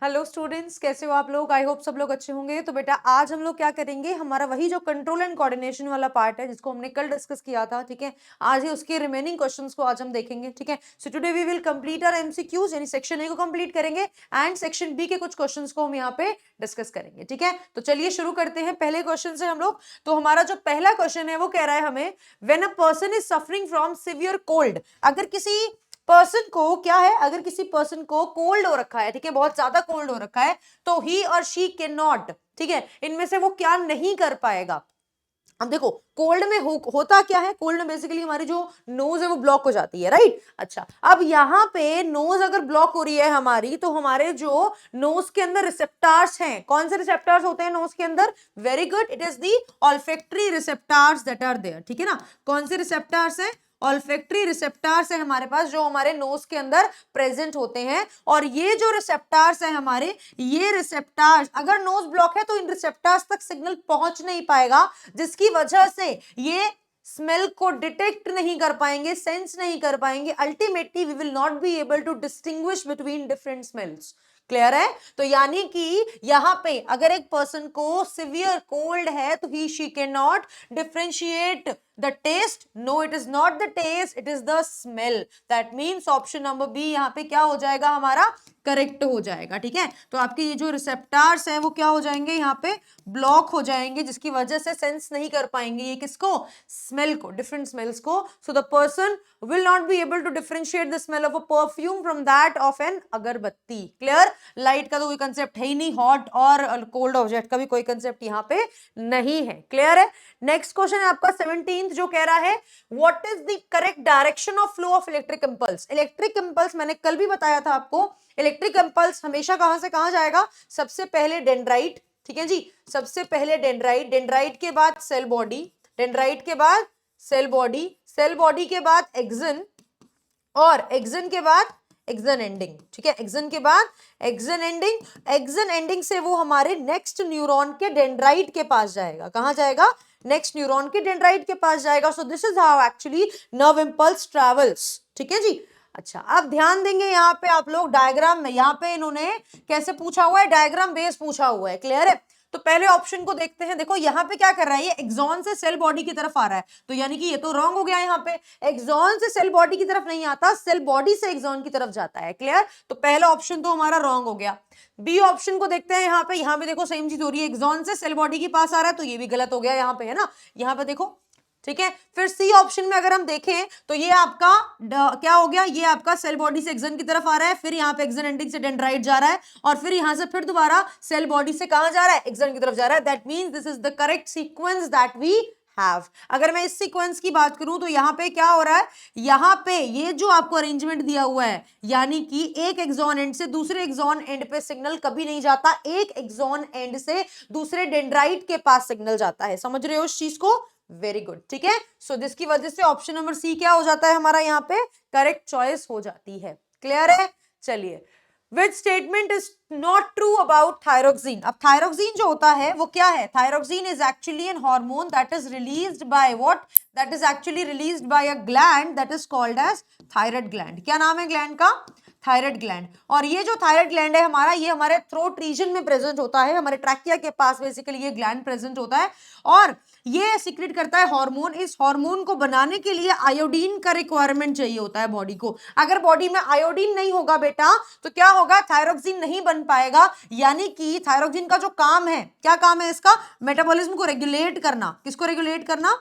Hello students, कैसे हो आप लोग? आई होप सब लोग अच्छे होंगे। तो बेटा आज हम लोग क्या करेंगे, हमारा वही जो कंट्रोल एंड कोऑर्डिनेशन वाला पार्ट है जिसको हमने कल डिस्कस किया था, ठीक है। आज ही उसके रिमेनिंग क्वेश्चंस को आज हम देखेंगे, ठीक है। So today we will complete our MCQs, यानी सेक्शन ए को कंप्लीट करेंगे एंड सेक्शन बी के कुछ क्वेश्चंस को हम यहाँ पे डिस्कस करेंगे, ठीक है। तो चलिए शुरू करते हैं पहले क्वेश्चन से हम लोग। तो हमारा जो पहला क्वेश्चन है वो कह रहा है हमें, when a person is suffering from severe cold, अगर किसी पर्सन को क्या है, अगर किसी पर्सन को कोल्ड हो रखा है, ठीक है, बहुत ज्यादा कोल्ड हो रखा है, तो ही और शी कैन नॉट, ठीक है, इनमें से वो क्या नहीं कर पाएगा। अब देखो कोल्ड में होता क्या है, कोल्ड में बेसिकली हमारी जो नोज है वो ब्लॉक हो जाती है, राइट। अच्छा, अब यहाँ पे नोज अगर ब्लॉक हो रही है हमारी, तो हमारे जो नोज के अंदर रिसेप्टार्स हैं, कौन से रिसेप्टार्स होते हैं नोज के अंदर? Very good, it is the olfactory receptors that are there, ठीक है ना। कौन से रिसेप्टार्स हैं? ऑल्फैक्टरी रिसेप्टार्स है हमारे पास, जो हमारे नोज के अंदर प्रेजेंट होते हैं। और ये जो रिसेप्टार्स है हमारे, ये रिसेप्टार्स, अगर नोज ब्लॉक है तो इन रिसेप्टार्स तक सिग्नल पहुंच नहीं पाएगा, जिसकी वजह से ये स्मेल को डिटेक्ट नहीं कर पाएंगे, सेंस नहीं कर पाएंगे। Ultimately we will not be able to distinguish between different smells. Clear है? तो यानी कि यहां पे अगर एक पर्सन को सिवियर कोल्ड है तो he she can not differentiate the taste. No, it is not the taste, it is the smell. That means option number B यहाँ पे क्या हो जाएगा हमारा? करेक्ट हो जाएगा, ठीक है। तो आपके ये जो रिसेप्टार्स हैं वो क्या हो जाएंगे, यहाँ पे ब्लॉक हो जाएंगे, जिसकी वजह से सेंस नहीं कर पाएंगे ये किसको? स्मेल को, डिफरेंट स्मेल्स को। So the person will not be able to differentiate the smell of a perfume from that of an अगरबत्ती। क्लियर? लाइट का तो कोई कंसेप्ट है ही नहीं, हॉट और कोल्ड ऑब्जेक्ट का भी कोई कंसेप्ट यहाँ पे नहीं है। क्लियर है? नेक्स्ट क्वेश्चन है आपका 17th, जो कह रहा है what is the correct direction of flow of electric impulse. Electric impulse मैंने कल भी बताया था आपको, इलेक्ट्रिक इंपल्स हमेशा कहां से कहां जाएगा? सबसे पहले डेंड्राइट, ठीक है जी, सबसे पहले डेंड्राइट, डेंड्राइट के बाद सेल बॉडी, डेंड्राइट के बाद सेल बॉडी, सेल बॉडी के बाद एक्सन, और एक्सन के बाद एक्सन एंडिंग, ठीक है, एक्सन के बाद एक्सन एंडिंग, एक्सन एंडिंग से वो हमारे नेक्स्ट न्यूरॉन के डेंड्राइट के पास जाएगा। कहां जाएगा? नेक्स्ट न्यूरॉन के डेंड्राइट के पास जाएगा। सो this is how actually nerve impulse travels, ठीक है जी। अच्छा, अब ध्यान देंगे यहाँ पे आप लोग डायग्राम में, यहाँ पे इन्होंने कैसे पूछा हुआ है, डायग्राम बेस पूछा हुआ है। क्लियर है? तो पहले ऑप्शन को देखते हैं। देखो यहाँ पे क्या कर रहा है, ये एक्सॉन से सेल बॉडी की तरफ आ रहा है, तो यानी कि ये तो रॉन्ग हो गया। यहाँ पे एक्सॉन से सेल बॉडी की तरफ नहीं आता, सेल बॉडी से एक्सॉन की तरफ जाता है। क्लियर? तो पहला ऑप्शन तो हमारा रॉन्ग हो गया। बी ऑप्शन को देखते हैं। यहाँ पे देखो सेम चीज हो रही है, एक्सॉन से सेल बॉडी के पास आ रहा है, तो ये भी गलत हो गया यहाँ पे, है ना। यहाँ पे देखो, ठीक है। फिर सी ऑप्शन में अगर हम देखें तो ये आपका क्या हो गया, ये आपका सेल बॉडी से एक्सन की तरफ आ रहा है, फिर यहाँ पे एक्सन एंडिंग से डेंड्राइट जा रहा है, और फिर यहाँ से फिर दोबारा सेल बॉडी से कहां जा रहा है? एक्सन की तरफ जा रहा है। That means this is the correct sequence that we have. अगर मैं इस सीक्वेंस की बात करूं तो यहाँ पे क्या हो रहा है, यहाँ पे ये जो आपको अरेंजमेंट दिया हुआ है, यानी कि एक एक्सॉन एंड से दूसरे एक्सॉन एंड पे सिग्नल कभी नहीं जाता, एक एक्सॉन एंड से दूसरे डेंड्राइट के पास सिग्नल जाता है। समझ रहे हो इस चीज को? वेरी गुड, ठीक है। सो जिसकी वजह से ऑप्शन नंबर सी क्या हो जाता है हमारा, यहाँ पे करेक्ट चॉइस हो जाती है। क्लियर है? चलिए, which statement is not true about thyroxine। अब thyroxine जो होता है वो क्या है? thyroxine is actually an hormone that is released by what? That is actually released by a gland that is called as thyroid gland। क्या नाम है ग्लैंड का? Thyroid gland. और ये जो थायराइड ग्लैंड है हमारा, ये हमारे थ्रोट रीजन में प्रेजेंट होता है, हमारे ट्रैकिया के पास बेसिकली ये ग्लैंड प्रेजेंट होता है, और ये सीक्रेट करता है हार्मोन। इस हार्मोन को बनाने के लिए आयोडीन का रिक्वायरमेंट चाहिए होता है बॉडी को। अगर बॉडी में आयोडीन नहीं होगा बेटा तो क्या होगा? थायरोक्सिन नहीं बन पाएगा। यानी कि थायरोक्सिन का जो काम है, क्या काम है इसका? मेटाबॉलिज्म को रेगुलेट करना। किसको रेगुलेट करना?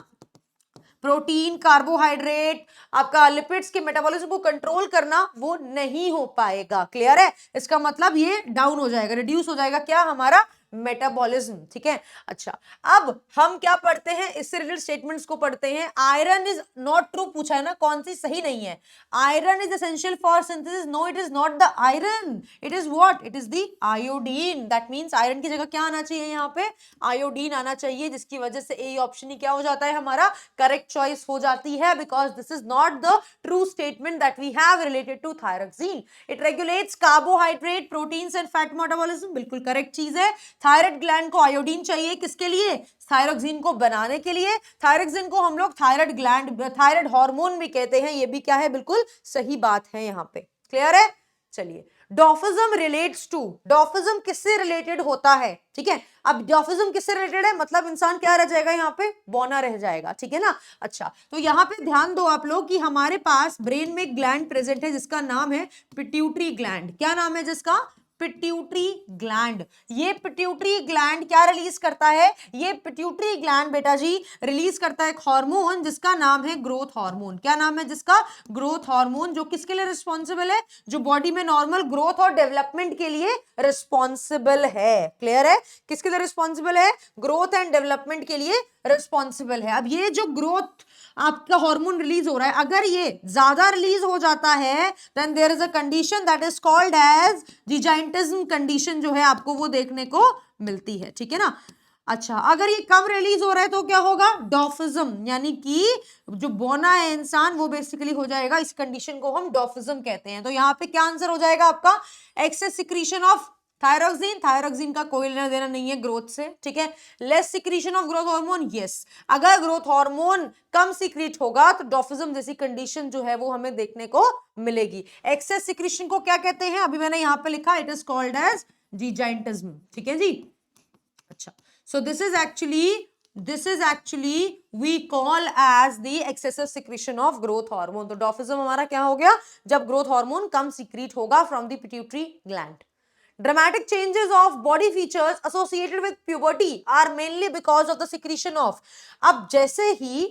प्रोटीन, कार्बोहाइड्रेट, आपका लिपिड्स के मेटाबॉलिज्म को कंट्रोल करना, वो नहीं हो पाएगा। क्लियर है? इसका मतलब ये डाउन हो जाएगा, रिड्यूस हो जाएगा क्या हमारा? मेटाबॉलिज्म, ठीक है। अच्छा, अब हम क्या पढ़ते हैं, इससे रिलेटेड स्टेटमेंट्स को पढ़ते हैं। आयरन इज नॉट ट्रू पूछा है ना, कौन सी सही नहीं है? Iron is essential for synthesis. No, it is not the iron, it is what? It is the iodine. That means iron की जगह क्या आना चाहिए यहाँ पे? आयोडीन आना चाहिए, जिसकी वजह से ए ऑप्शन ही क्या हो जाता है हमारा? करेक्ट चॉइस हो जाती है, because this is not the true statement that we have related to thyroxine. It regulates carbohydrate, proteins and fat metabolism. बिल्कुल करेक्ट चीज है। थायराइड ग्लैंड को आयोडीन चाहिए, किसके लिए? थायरोक्सिन को बनाने के लिए। थायरोक्सिन को हम लोग थायराइड ग्लैंड, थायराइड हार्मोन भी कहते हैं। ये भी क्या है? बिल्कुल सही बात है यहाँ पे। क्लियर है? चलिए, डॉर्फिज्म रिलेट्स टू, डॉर्फिज्म किससे रिलेटेड होता है, ठीक है। अब डॉर्फिज्म किससे रिलेटेड है, मतलब इंसान क्या रह जाएगा यहाँ पे, बौना रह जाएगा, ठीक है ना। अच्छा, तो यहाँ पे ध्यान दो आप लोग कि हमारे पास ब्रेन में एक ग्लैंड प्रेजेंट है जिसका नाम है पिट्यूटरी ग्लैंड। क्या नाम है जिसका, पिट्यूटरी ग्लैंड। ये पिट्यूटरी ग्लैंड क्या रिलीज करता है, ये पिट्यूटरी ग्लैंड बेटा जी रिलीज करता है एक हार्मोन जिसका नाम है ग्रोथ हार्मोन। क्या नाम है जिसका, ग्रोथ हार्मोन, जो किसके लिए रिस्पॉन्सिबल है, जो बॉडी में नॉर्मल ग्रोथ और डेवलपमेंट के लिए रिस्पॉन्सिबल है। क्लियर है, किसके लिए रिस्पॉन्सिबल है, ग्रोथ एंड डेवलपमेंट के लिए रिस्पॉन्सिबल है। अब ये जो ग्रोथ आपका हार्मोन रिलीज हो रहा है, अगर ये ज्यादा रिलीज हो जाता है then there is a condition that is called as gigantism condition, जो है आपको वो देखने को मिलती है, ठीक है ना। अच्छा, अगर ये कम रिलीज हो रहा है तो क्या होगा, डॉर्फिज्म, यानी कि जो बौना है इंसान वो बेसिकली हो जाएगा, इस कंडीशन को हम डॉर्फिज्म कहते हैं। तो यहाँ पे क्या आंसर हो जाएगा आपका, excess secretion of thyroxine, thyroxine का कोई लेना देना नहीं है ग्रोथ से, ठीक है। Less secretion of growth hormone, yes, अगर ग्रोथ हार्मोन कम सिक्रीट होगा तो डॉर्फिज्म जैसी कंडीशन जो है वो हमें देखने को मिलेगी। एक्सेस सिक्रीशन को क्या कहते हैं, अभी मैंने यहाँ पे लिखा, इट इज कॉल्ड एज जिजाइंटिज्म, ठीक है जी। अच्छा, so this is actually we call as the excessive secretion of growth hormone। तो डॉर्फिज्म हमारा क्या हो गया, जब ग्रोथ हार्मोन कम सीक्रेट होगा from the pituitary gland. Dramatic changes of body features associated with puberty are mainly because of the secretion of। अब जैसे ही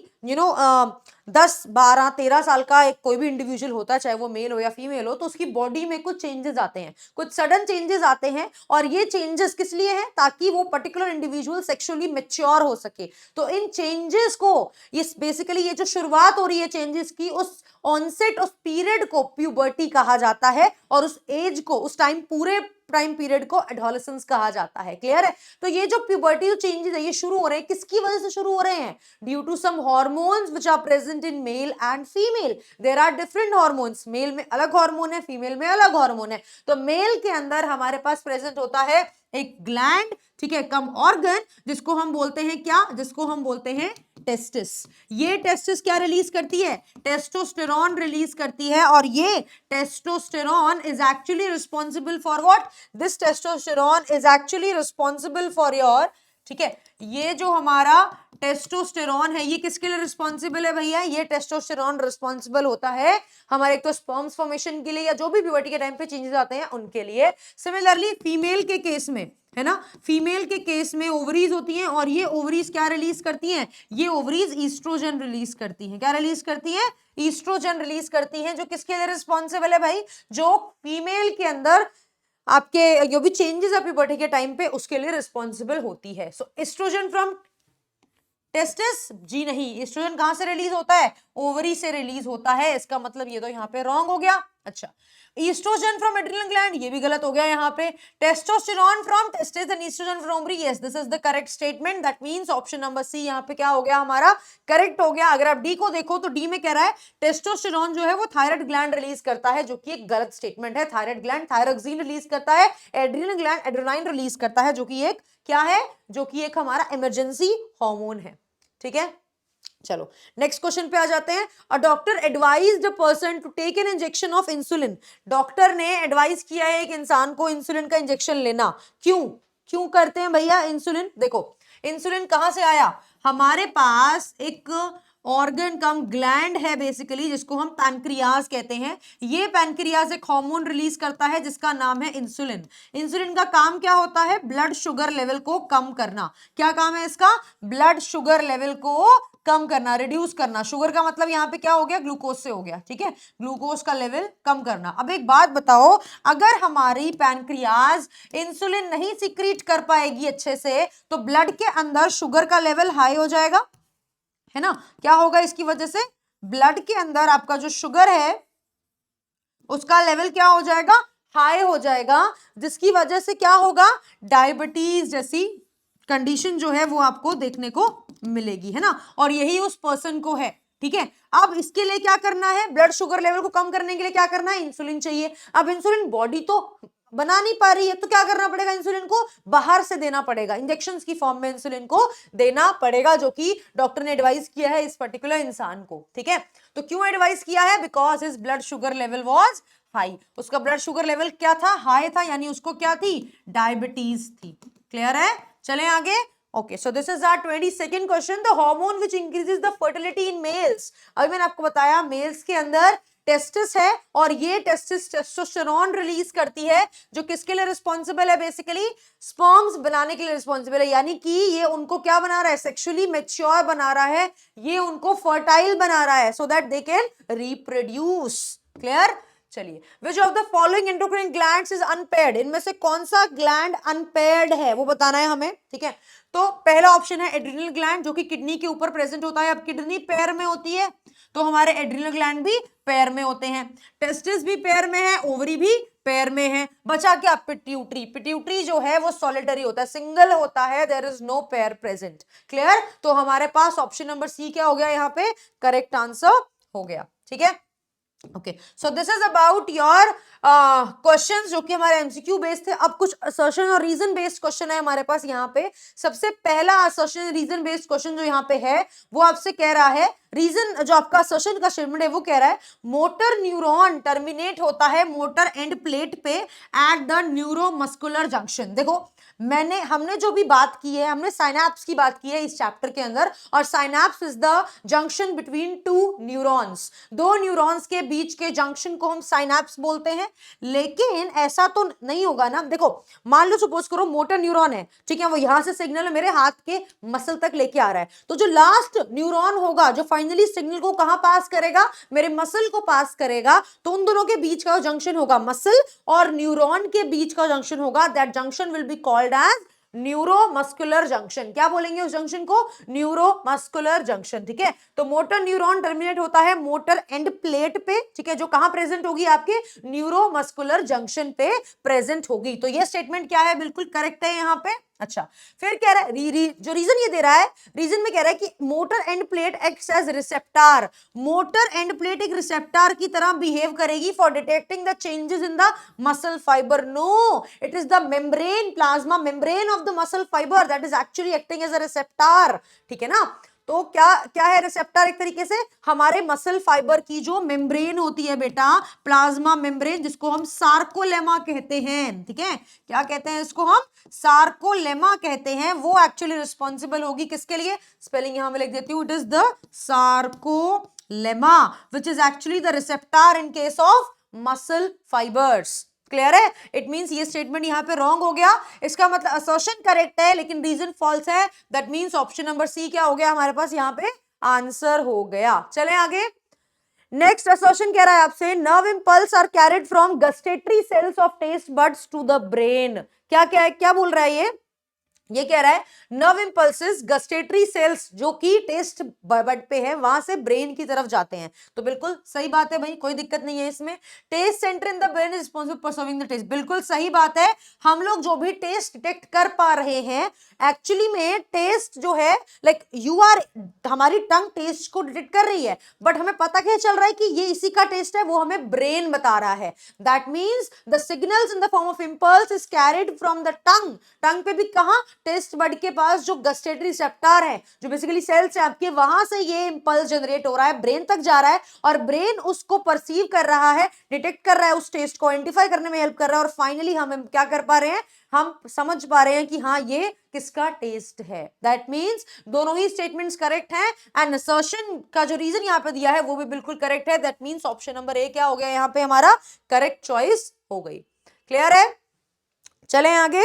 10, 12, 13 साल का एक कोई भी इंडिविजुअल होता है, चाहे वो मेल हो या फीमेल हो, तो उसकी बॉडी में कुछ चेंजेस आते हैं, कुछ सडन चेंजेस आते हैं। और ये चेंजेस किस लिए हैं, ताकि वो पर्टिकुलर इंडिविजुअल सेक्सुअली मैच्योर हो सके। तो इन चेंजेस को, ये बेसिकली ये जो शुरुआत हो रही है चेंजेस की, उस ऑनसेट, उस पीरियड को प्यूबर्टी कहा जाता है, और उस एज को, उस टाइम, पूरे टाइम पीरियड को एडोलेसेंस कहा जाता है। क्लियर है, तो ये जो प्यूबर्टी चेंजेस है ये शुरू हो रहे हैं, किसकी वजह से शुरू हो रहे हैं, due to some hormones which are present in male and female. There are different hormones, male में अलग हार्मोन है, फीमेल में अलग हार्मोन है। तो मेल के अंदर हमारे पास प्रेजेंट होता है एक ग्लैंड, ठीक है, कम ऑर्गन, जिसको हम बोलते हैं क्या, जिसको हम बोलते हैं टेस्टिस। ये टेस्टिस क्या रिलीज करती है, टेस्टोस्टेरॉन रिलीज करती है। और ये testosterone is actually responsible for what, this testosterone is actually responsible for your, ठीक है, ये जो हमारा टेस्टोस्टेरॉन है ये किसके लिए रिस्पॉन्सिबल है भैया, ये टेस्टोस्टेरॉन रिस्पॉन्सिबल होता है हमारे एक तो स्पर्म्स फॉर्मेशन के लिए, या जो भी प्यूबर्टी के टाइम पे चेंजेस आते हैं उनके लिए। सिमिलरली फीमेल के केस में, है ना, फीमेल के केस में ओवरीज होती हैं, और ये ओवरीज क्या रिलीज करती हैं, ये ओवरीज ईस्ट्रोजन रिलीज करती हैं। क्या रिलीज करती हैं, ईस्ट्रोजन रिलीज करती हैं, जो किसके लिए रिस्पॉन्सिबल है भाई, जो फीमेल के अंदर आपके जो भी चेंजेस है प्यूबर्टी के टाइम पे उसके लिए रिस्पॉन्सिबल होती है। सो एस्ट्रोजन फ्रॉम टेस्टिस, जी नहीं, एस्ट्रोजन कहां से रिलीज होता है, ओवरी से रिलीज होता है। इसका मतलब ये तो यहाँ पे रॉन्ग हो गया। अच्छा, ईस्ट्रोजन फ्रॉम एड्रिनल ग्लैंड, ये भी गलत हो गया यहाँ पे। Testosterone from testis and estrogen from ovary, yes this is the correct statement. That means option number C यहाँ पे क्या हो गया हमारा, करेक्ट हो गया। अगर आप डी को देखो तो डी में कह रहा है टेस्टोस्टेरॉन जो है वो थायराइड ग्लैंड रिलीज करता है, जो कि एक गलत स्टेटमेंट है। थायराइड ग्लैंड थायरोक्सिन रिलीज करता है, एड्रिनल ग्लैंड एड्रेनाइन रिलीज करता है, जो कि एक क्या है, जो कि एक हमारा इमरजेंसी हार्मोन है। ठीक है, चलो नेक्स्ट क्वेश्चन पे आ जाते हैं। A doctor advised a person to take an injection of insulin. Doctor ने एडवाइस किया है एक इंसान को इंसुलिन का इंजेक्शन लेना। क्यों, क्यों करते हैं भैया इंसुलिन, देखो इंसुलिन कहां से आया, हमारे पास एक ऑर्गन कम ग्लैंड है बेसिकली, जिसको हम पैनक्रियाज कहते हैं। ये पैनक्रियाज एक हार्मोन रिलीज करता है जिसका नाम है इंसुलिन। इंसुलिन का काम क्या होता है, ब्लड शुगर लेवल को कम करना। क्या काम है इसका, ब्लड शुगर लेवल को कम करना, रिड्यूस करना। शुगर का मतलब यहाँ पे क्या हो गया, ग्लूकोज से हो गया, ठीक है, ग्लूकोज का लेवल कम करना। अब एक बात बताओ, अगर हमारी पैनक्रियाज इंसुलिन नहीं सिक्रीट कर पाएगी अच्छे से, तो ब्लड के अंदर शुगर का लेवल हाई हो जाएगा, है ना। क्या होगा इसकी वजह से, ब्लड के अंदर आपका जो शुगर है उसका लेवल क्या हो जाएगा, हाई हो जाएगा, जिसकी वजह से क्या होगा, डायबिटीज जैसी कंडीशन जो है वो आपको देखने को मिलेगी, है ना। और यही उस पर्सन को है, ठीक है। अब इसके लिए क्या करना है, ब्लड शुगर लेवल को कम करने के लिए क्या करना है, इंसुलिन चाहिए। अब इंसुलिन बॉडी तो बना नहीं पा रही है, तो क्या करना पड़ेगा, इंसुलिन को बाहर से देना पड़ेगा, इंजेक्शंस की फॉर्म में इंसुलिन को देना पड़ेगा, जो कि डॉक्टर ने एडवाइस किया है इस पर्टिकुलर इंसान को, ठीक है। तो क्यों एडवाइस किया है, because his blood sugar level was high, उसका ब्लड शुगर लेवल क्या था, हाई था, यानी उसको क्या थी, डायबिटीज थी। क्लियर है, चलें आगे। Okay, so this is our 22nd question, the hormone which increases the fertility in males. अभी मैंने आपको बताया मेल्स के अंदर टेस्टिस है और ये टेस्टिस टेस्टोस्टेरोन रिलीज करती है, जो किसके लिए रिस्पॉन्सिबल है, बेसिकली स्पर्म्स बनाने के लिए रिस्पॉन्सिबल है, यानी कि ये उनको क्या बना रहा है, सेक्सुअली मैच्योर बना रहा है, ये उनको फर्टाइल बना रहा है, so that they can reproduce. Clear, चलिए, which of the following endocrine glands is unpaired, इनमें से कौन सा ग्लैंड अनपेयर्ड है वो बताना है हमें, ठीक है। तो पहला ऑप्शन है एड्रिनल ग्लैंड, जो कि किडनी के ऊपर प्रेजेंट होता है। अब किडनी पैर में होती है तो हमारे एड्रिनल ग्लैंड भी पैर में होते हैं, टेस्टिस भी पैर में है, ओवरी भी पैर में है। बचा क्या, पिट्यूटरी, पिट्यूटरी जो है वो सॉलिटरी होता है, सिंगल होता है, देयर इज नो पैर प्रेजेंट। क्लियर, तो हमारे पास ऑप्शन नंबर सी क्या हो गया, यहाँ पे करेक्ट आंसर हो गया, ठीक है। Okay, so this is about your questions जो कि हमारे एमसीक्यू बेस्ड थे। अब कुछ असर्शन और रीजन बेस्ड क्वेश्चन है हमारे पास यहाँ पे। सबसे पहला असर्शन रीजन बेस्ड क्वेश्चन जो यहाँ पे है वो आपसे कह रहा है, रीजन जो आपका असर्शन का स्टेटमेंट है वो कह रहा है मोटर न्यूरॉन टर्मिनेट होता है मोटर एंड प्लेट पे एट द न्यूरोमस्कुलर जंक्शन। देखो हमने जो भी बात की है, हमने साइनैप्स की बात की है इस चैप्टर के अंदर, और synapse is the junction between two neurons, दो न्यूरॉन्स के बीच के जंक्शन को हम साइनैप्स बोलते हैं। लेकिन ऐसा तो नहीं होगा ना, देखो मान लो सपोज करो मोटर न्यूरॉन है, ठीक है, वो यहां से सिग्नल मेरे हाथ के मसल तक लेके आ रहा है, तो जो लास्ट न्यूरॉन होगा जो फाइनली सिग्नल को कहां पास करेगा, मेरे मसल को पास करेगा, तो उन दोनों के बीच का जंक्शन होगा, मसल और न्यूरॉन के बीच का जंक्शन होगा, that junction will be called as neuromuscular junction. क्या बोलेंगे उस जंक्शन को, न्यूरोमस्कुलर जंक्शन, ठीक है। तो मोटर न्यूरॉन टर्मिनेट होता है मोटर एंड प्लेट पे, ठीक है, जो कहां प्रेजेंट होगी, आपके न्यूरोमस्कुलर जंक्शन पे प्रेजेंट होगी। तो ये स्टेटमेंट क्या है, बिल्कुल करेक्ट है यहाँ पे। अच्छा, फिर कह रहा है जो रीजन ये दे रहा है, रीजन में कह रहा है कि motor end plate acts as receptor, motor end plate एक रिसेप्टर की तरह बिहेव करेगी for detecting the changes in the muscle fibre. No, it is the membrane, plasma membrane of the muscle fibre that is actually acting as a receptor, ठीक है ना। तो क्या क्या है रिसेप्टर, एक तरीके से हमारे मसल फाइबर की जो मेम्ब्रेन होती है बेटा, प्लाज्मा मेम्ब्रेन, जिसको हम सार्कोलेमा कहते हैं, ठीक है, क्या कहते हैं इसको हम, सार्कोलेमा कहते हैं, वो एक्चुअली रिस्पॉन्सिबल होगी किसके लिए, स्पेलिंग यहां मैं लिख देती हूं, it is the sarcolemma which is actually the receptor in case of muscle fibres. Clear है, इट मींस ये स्टेटमेंट यहां पे रॉन्ग हो गया, इसका मतलब असर्शन करेक्ट है लेकिन रीजन फॉल्स है, that means option number C क्या हो गया हमारे पास यहाँ पे आंसर हो गया। चलें आगे, नेक्स्ट असर्शन कह रहा है आपसे, nerve impulse are carried from gustatory cells of taste buds to the brain. क्या क्या है, क्या बोल रहा है ये कह रहा है नर्व इंपल्सेस गस्टेटरी सेल्स जो कि टेस्ट बड पे है वहां से ब्रेन की तरफ जाते हैं। तो बिल्कुल सही बात है भाई, कोई दिक्कत नहीं है इसमें। Taste centre in the brain is responsible for perceiving the taste, बिल्कुल सही बात है। हम लोग जो भी टेस्ट डिटेक्ट कर पा रहे हैं, एक्चुअली में टेस्ट जो है लाइक हमारी टंग टेस्ट को डिटेक्ट कर रही है, बट हमें पता क्या चल रहा है कि ये इसी का टेस्ट है, वो हमें ब्रेन बता रहा है। That means the signals in the form of impulse is carried from the tongue, tongue पे भी कहां, टेस्ट बड के पास जो गस्टेटरी रिसेप्टर है, जो बेसिकली सेल्स है आपके, वहां से ये इंपल्स जनरेट हो रहा है, ब्रेन तक जा रहा है, और ब्रेन उसको परसीव कर रहा है, डिटेक्ट कर रहा है, उस टेस्ट को आइडेंटिफाई करने में हेल्प कर रहा है, और फाइनली हम क्या कर पा रहे हैं, हम समझ पा रहे हैं कि हाँ ये किसका टेस्ट है। दैट मीन्स दोनों ही स्टेटमेंट्स करेक्ट हैं, एंड असर्शन का जो रीजन यहाँ पे दिया है वो भी बिल्कुल करेक्ट है। That means option number A क्या हो गया यहाँ पे हमारा करेक्ट चॉइस हो गई। क्लियर है, चलें आगे,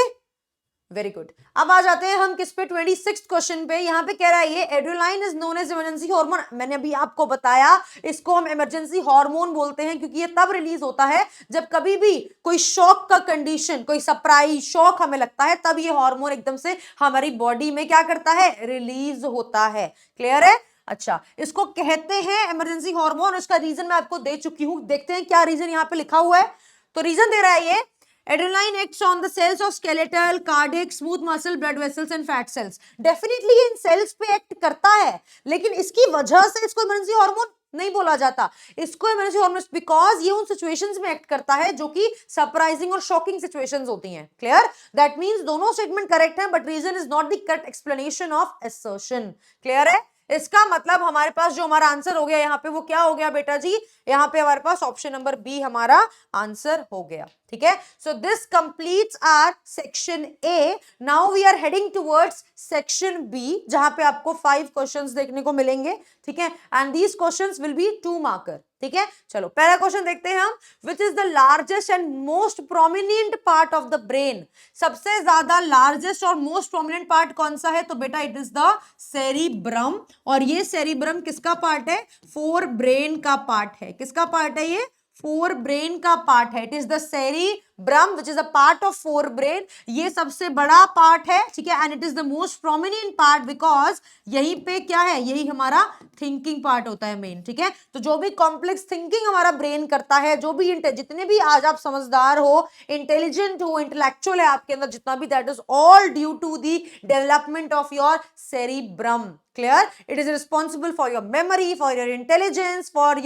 वेरी गुड। अब आ जाते हैं हम किस पे, 26th क्वेश्चन पे। यहाँ पे कह रहा है ये adrenaline is known as emergency hormone, मैंने अभी आपको बताया इसको हम इमरजेंसी हार्मोन बोलते हैं क्योंकि ये तब रिलीज होता है जब कभी भी कोई शॉक का कंडीशन, कोई सरप्राइज शॉक हमें लगता है, तब ये हार्मोन एकदम से हमारी बॉडी में क्या करता है, रिलीज होता है। क्लियर है, अच्छा, इसको कहते हैं इमरजेंसी हार्मोन, उसका रीजन मैं आपको दे चुकी हूं, देखते हैं क्या रीजन यहाँ पे लिखा हुआ है। तो रीजन दे रहा है ये, Adrenaline acts on the cells of skeletal, cardiac, smooth muscle, blood vessels and fat cells. Definitely in cells पे एक्ट करता है, लेकिन इसकी वजह से इसको इमरजेंसी हार्मोन नहीं बोला जाता, इसको इमरजेंसी हार्मोन बिकॉज ये उन सिचुएशंस में एक्ट करता है जो कि सरप्राइजिंग और शॉकिंग सिचुएशंस होती हैं। क्लियर, दैट मींस दोनों स्टेटमेंट करेक्ट हैं, but reason is not the correct explanation of assertion. Clear है, इसका मतलब हमारे पास जो हमारा आंसर हो गया यहाँ पे वो क्या हो गया बेटा जी, यहाँ पे हमारे पास ऑप्शन नंबर बी हमारा आंसर हो गया, ठीक है। So this completes our section A. Now we are heading towards section B, जहां पे आपको 5 क्वेश्चंस देखने को मिलेंगे, ठीक है, and these questions will be 2 marker, ठीक है। चलो पहला क्वेश्चन देखते हैं हम, विच is the largest and most prominent part of the brain. सबसे ज्यादा लार्जेस्ट और मोस्ट प्रोमिनेंट पार्ट कौन सा है, तो बेटा इट इज द सेरिब्रम। और ये सेरिब्रम किसका पार्ट है, फोर ब्रेन का पार्ट है। किसका पार्ट है ये, फोर ब्रेन का पार्ट है। It is the cerebrum which is a part of fore brain. ये सबसे बड़ा पार्ट है, ठीक है, and it is the most prominent part because यहीं पे क्या है, यही हमारा थिंकिंग पार्ट होता है मेन, ठीक है। तो जो भी कॉम्प्लेक्स थिंकिंग हमारा ब्रेन करता है, जो भी जितने भी आज आप समझदार हो, इंटेलिजेंट हो, इंटेलेक्चुअल है आपके अंदर जितना भी, that is all due to the development of your cerebrum. Clear, it is responsible for your memory, for your intelligence, for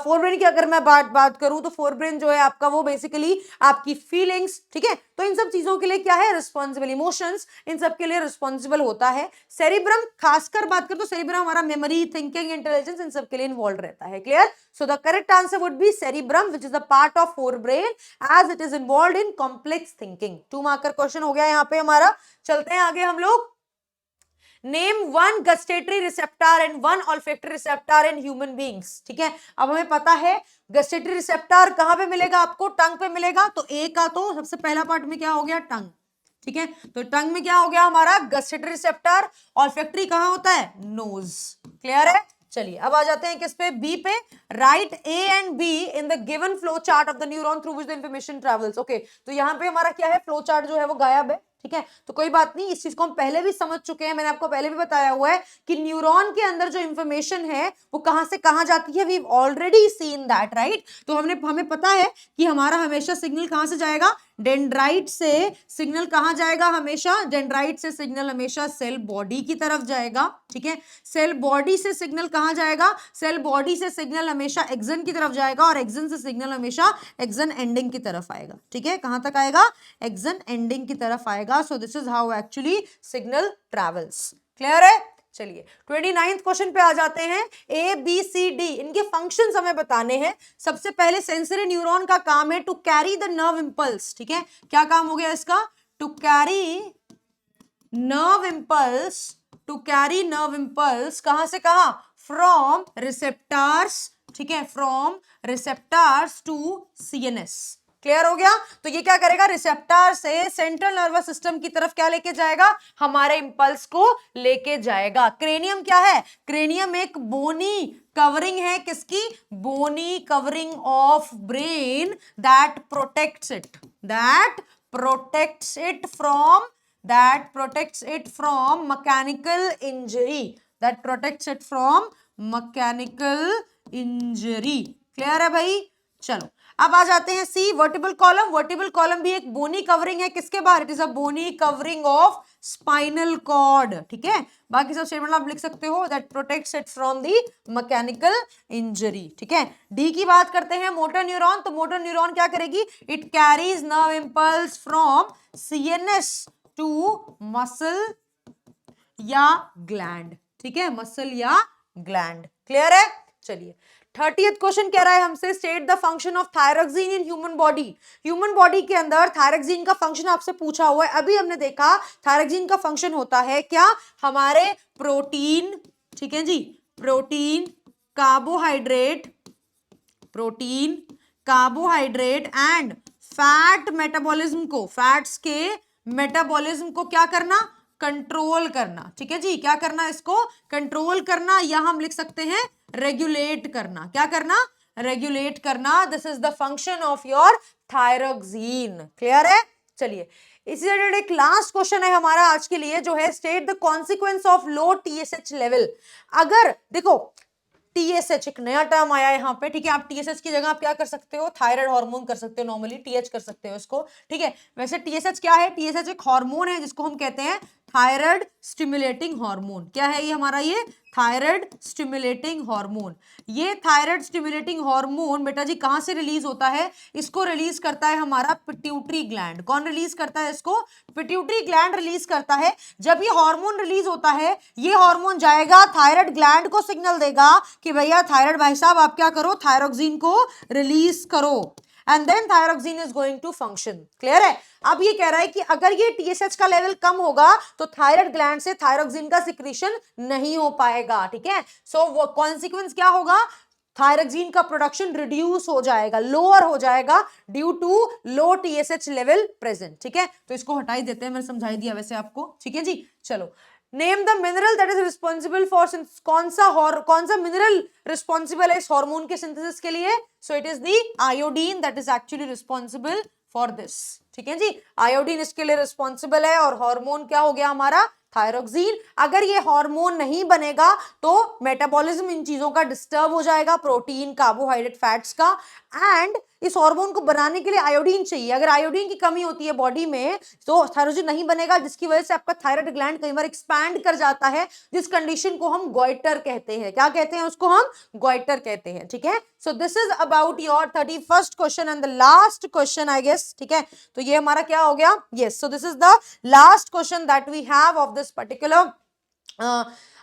forebrain की अगर मैं बात करूं तो फोर ब्रेन जो है आपका वो बेसिकली आपकी फीलिंग्स, ठीक है, तो इन सब चीजों के लिए क्या है रिस्पॉन्सिबल, इमोशंस, इन सब के लिए रिस्पॉन्सिबल होता है सेरिब्रम। खासकर बात करें तो सेरिब्रम हमारा मेमोरी, थिंकिंग, इंटेलिजेंस इन सब के लिए इन्वॉल्व रहता है। Clear, so the correct answer would be cerebrum which is the part of forebrain as it is involve in complex thinking. 2 marker question हो गया यहाँ पे हमारा। चलते हैं आगे हम लोग। Name one gustatory receptor and one olfactory receptor in human beings, ठीक है। अब हमें पता है गस्टेटरी रिसेप्टर कहां पे मिलेगा, आपको टंग पे मिलेगा। तो ए का तो सबसे पहला पार्ट में क्या हो गया, टंग, ठीक है। तो टंग में क्या हो गया हमारा गस्टेटरी रिसेप्टर। ऑल्फैक्टरी कहां होता है, नोज। क्लियर है, चलिए अब आ जाते हैं किस पे, बी पे। Right A and be in the given flow chart of the neuron through which the information travels. Okay, तो यहाँ पे हमारा क्या है, फ्लो चार्ट जो है वो गायब है, ठीक है। तो कोई बात नहीं, इस चीज को हम पहले भी समझ चुके हैं, मैंने आपको पहले भी बताया हुआ है कि न्यूरॉन के अंदर जो इंफॉर्मेशन है वो कहां से कहां जाती है, we already seen that, right. तो हमें पता है कि हमारा हमेशा सिग्नल कहां से जाएगा, डेंड्राइट से सिग्नल कहां जाएगा, हमेशा डेंड्राइट से सिग्नल हमेशा सेल बॉडी की तरफ जाएगा, ठीक है। सेल बॉडी से सिग्नल कहां जाएगा, सेल बॉडी से सिग्नल हमेशा एक्सन की तरफ जाएगा, और एक्सन से सिग्नल हमेशा एक्सन एंडिंग की तरफ आएगा, ठीक है। कहां तक आएगा, एक्सन एंडिंग की तरफ आएगा। सो this is how actually signal travels. Clear है, चलिए 29th क्वेश्चन पे आ जाते हैं। ए बी सी डी इनके फंक्शंस हमें बताने हैं। सबसे पहले सेंसरी न्यूरॉन का काम है to carry the nerve impulse, ठीक है। क्या काम हो गया इसका, to carry nerve impulse, to carry nerve impulse कहां से कहां, फ्रॉम रिसेप्टर्स, ठीक है, from receptors to CNS. Clear हो गया, तो ये क्या करेगा, रिसेप्टर से सेंट्रल नर्वस सिस्टम की तरफ क्या लेके जाएगा, हमारे इंपल्स को लेके जाएगा। क्रेनियम क्या है, क्रेनियम एक बोनी कवरिंग है, किसकी, bony covering of brain that protects it, that protects it from mechanical injury, that protects it from mechanical injury. Clear है भाई, चलो अब आ जाते हैं C, vertebral column. Vertebral column भी एक बोनी कवरिंग है, किसके बाहर, it is a bony covering of spinal cord, ठीक है। बाकी सब स्टेटमेंट आप लिख सकते हो, that protects it from the mechanical injury, ठीक है। डी की बात करते हैं, मोटर न्यूरॉन। तो मोटर न्यूरॉन क्या करेगी, it carries nerve impulse from CNS to muscle या ग्लैंड, ठीक है, मसल या ग्लैंड। क्लियर है, चलिए 30th क्वेश्चन कह रहा है हमसे, state the function of thyroxine in human body. Human body के अंदर थायरोक्सिन का फंक्शन आपसे पूछा हुआ है। अभी हमने देखा थायरोक्सिन का फंक्शन होता है क्या, हमारे प्रोटीन, ठीक है जी, protein, carbohydrate and fat metabolism को, फैट्स के मेटाबॉलिज्म को क्या करना, कंट्रोल करना, ठीक है जी। क्या करना, इसको कंट्रोल करना, या हम लिख सकते हैं रेगुलेट करना। क्या करना, रेगुलेट करना। This is the function of your thyroxine. Clear है, चलिए इसी रिलेटेड एक लास्ट क्वेश्चन है हमारा आज के लिए, जो है state the consequence of low TSH level. अगर देखो टीएसएच एक नया टर्म आया है यहाँ पे, ठीक है। आप टीएसएच की जगह आप क्या कर सकते हो, थायराइड हार्मोन कर सकते हो, नॉर्मली टीएच कर सकते हो इसको, ठीक है। वैसे टीएसएच क्या है, टीएसएच एक हार्मोन है जिसको हम कहते हैं थायराइड स्टिमुलेटिंग हार्मोन। क्या है ये हमारा, ये थायराइड स्टिमुलेटिंग हार्मोन। ये थायराइड स्टिमुलेटिंग हार्मोन बेटा जी कहां से रिलीज होता है, इसको रिलीज करता है हमारा पिट्यूटरी ग्लैंड। कौन रिलीज करता है इसको, पिट्यूटरी ग्लैंड रिलीज करता है। जब ये हार्मोन रिलीज होता है, ये हार्मोन जाएगा थायराइड ग्लैंड को सिग्नल देगा कि भैया थायराइड भाई साहब आप क्या करो, थायरोक्सिन को रिलीज करो, and then thyroxine is going to function. Clear है। अब ये कह रहा है कि अगर ये टीएसएच का लेवल कम होगा तो थायराइड ग्लैंड से थायरोक्सिन का सिक्रीशन नहीं हो पाएगा। ठीक है, सो वो कॉन्सिक्वेंस क्या होगा, थायरोक्सिन का प्रोडक्शन रिड्यूस हो जाएगा, लोअर हो जाएगा due to low TSH level present. ठीक है, तो इसको हटा ही देते हैं, मैंने समझाई दिया वैसे आपको। ठीक है जी, चलो name the mineral that is responsible for, कौन सा मिनरल रिस्पॉन्सिबल है इस हार्मोन के सिंथेसिस के लिए, so it is the iodine that is actually responsible for this. ठीक है जी, आयोडीन इसके लिए रिस्पॉन्सिबल है, और हार्मोन क्या हो गया हमारा, थायरोक्सिन। अगर ये हार्मोन नहीं बनेगा तो मेटाबॉलिज्म इन चीजों का डिस्टर्ब हो जाएगा, प्रोटीन, कार्बोहाइड्रेट, फैट्स का, एंड इस हार्मोन को बनाने के लिए आयोडीन चाहिए। अगर आयोडीन की कमी होती है बॉडी में तो थायरोक्सिन नहीं बनेगा, जिसकी वजह से आपका थायराइड ग्लैंड कई बार एक्सपैंड कर जाता है, जिस कंडीशन को हम गॉइटर कहते हैं। क्या कहते हैं उसको, हम गॉइटर कहते हैं। ठीक है, so this is about your 31st question and the last question I guess. ठीक है, तो ये हमारा क्या हो गया, yes, so this is the last question that we have of this particular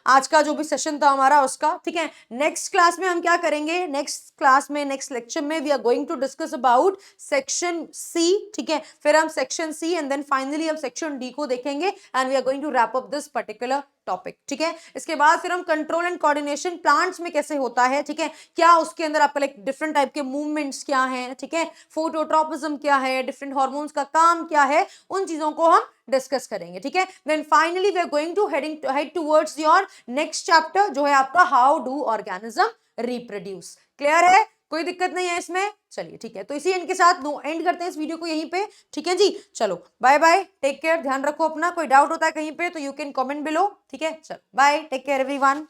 आज का जो भी सेशन था हमारा उसका। ठीक है, नेक्स्ट क्लास में हम क्या करेंगे, नेक्स्ट क्लास में, नेक्स्ट लेक्चर में we are going to discuss about section C. ठीक है, फिर हम section C and then finally हम सेक्शन डी को देखेंगे, and we are going to wrap up this particular topic. ठीक है, इसके बाद फिर हम कंट्रोल एंड कोऑर्डिनेशन प्लांट्स में कैसे होता है, ठीक है, क्या उसके अंदर आपका लाइक डिफरेंट टाइप के मूवमेंट्स क्या हैं, ठीक है, फोटोट्रोपिज्म क्या है, डिफरेंट हार्मोन्स का काम क्या है, उन चीजों को हम डिस्कस करेंगे। ठीक है, then finally we are going to head towards your next chapter जो है आपका how do organism reproduce. Clear है, कोई दिक्कत नहीं है इसमें। चलिए ठीक है, तो इसी एंड के साथ एंड करते हैं इस वीडियो को यहीं पे। ठीक है जी, चलो बाय बाय, टेक केयर, ध्यान रखो अपना। कोई डाउट होता है कहीं पे तो यू कैन कमेंट बिलो। ठीक है, चलो बाय, टेक केयर एवरीवन।